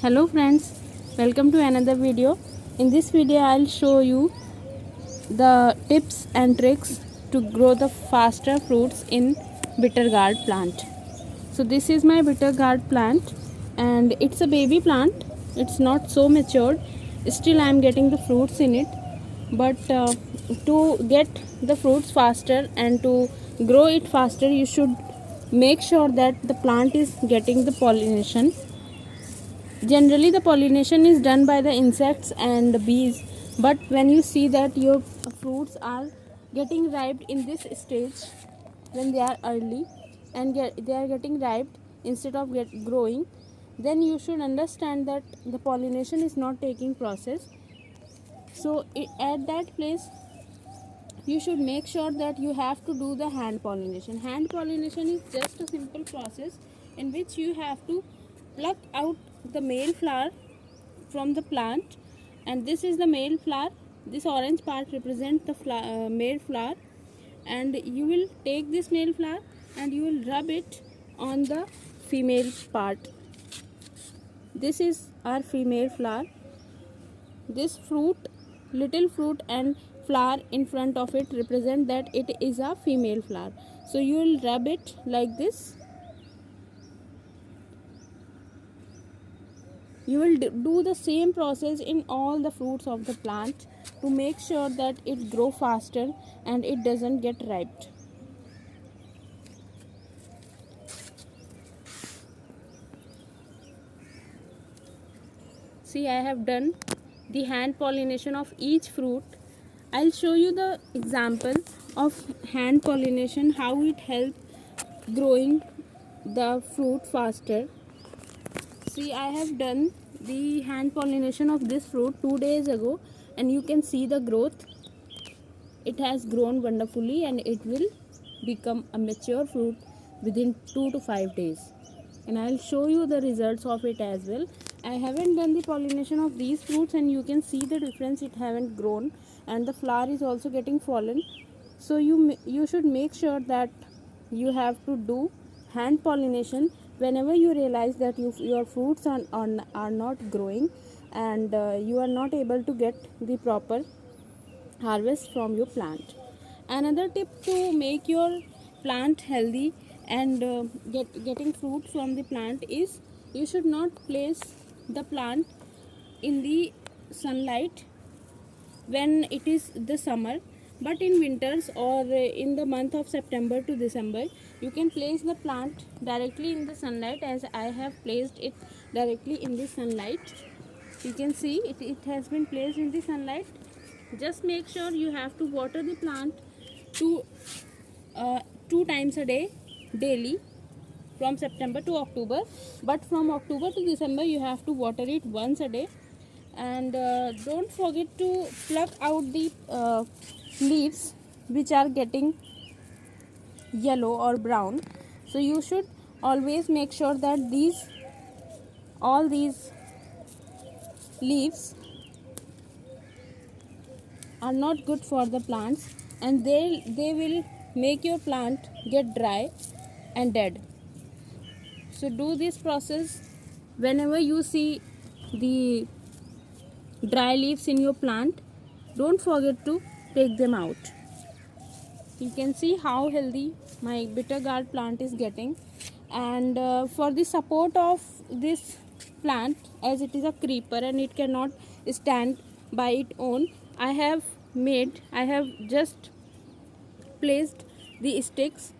Hello friends, welcome to another video. In this video I'll show you the tips and tricks to grow the faster fruits in bitter gourd plant. So this is my bitter gourd plant and it's a baby plant. It's not so matured. Still I am getting the fruits in it. But to get the fruits faster and to grow it faster, you should make sure that the plant is getting the pollination. Generally the pollination is done by the insects and bees, but when you see that your fruits are getting ripe in this stage, when they are early and they are getting ripe instead of growing, then you should understand that the pollination is not taking process. So at that place you should make sure that you have to do the hand pollination. Hand pollination is just a simple process in which you have to pluck out the male flower from the plant, and this is the male flower. This orange part represents the male flower, and you will take this male flower and you will rub it on the female part. This is our female flower. This fruit, little fruit and flower in front of it represent that it is a female flower. So you will rub it like this. You will do the same process in all the fruits of the plant to make sure that it grow faster and it doesn't get ripe. See, I have done the hand pollination of each fruit. I'll show you the example of hand pollination, how it helps growing the fruit faster. See, I have done the hand pollination of this fruit 2 days ago, and you can see the growth. It has grown wonderfully and it will become a mature fruit within 2 to 5 days. And I'll show you the results of it as well. I haven't done the pollination of these fruits and you can see the difference. It haven't grown and the flower is also getting fallen. So you should make sure that you have to do hand pollination whenever you realize that your fruits are not growing and you are not able to get the proper harvest from your plant. Another tip to make your plant healthy and getting fruit from the plant is you should not place the plant in the sunlight when it is the summer, but in winters or in the month of September to December you can place the plant directly in the sunlight, as I have placed it directly in the sunlight. You can see it has been placed in the sunlight. Just make sure you have to water the plant two times a day daily from September to October, but from October to December you have to water it once a day. And don't forget to pluck out the leaves which are getting yellow or brown. So you should always make sure that all these leaves are not good for the plants and they will make your plant get dry and dead. So do this process whenever you see the dry leaves in your plant. Don't forget to take them out. You can see how healthy my bitter gourd plant is getting. And for the support of this plant, as it is a creeper and it cannot stand by its own, I have just placed the sticks,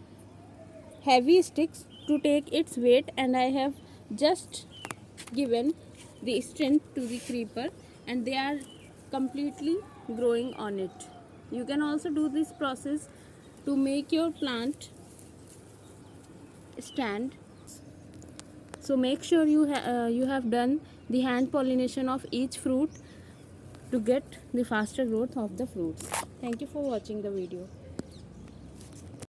heavy sticks, to take its weight, and I have just given the strength to the creeper and they are completely growing on it. You can also do this process to make your plant stand. So make sure you have done the hand pollination of each fruit to get the faster growth of the fruits. Thank you for watching the video.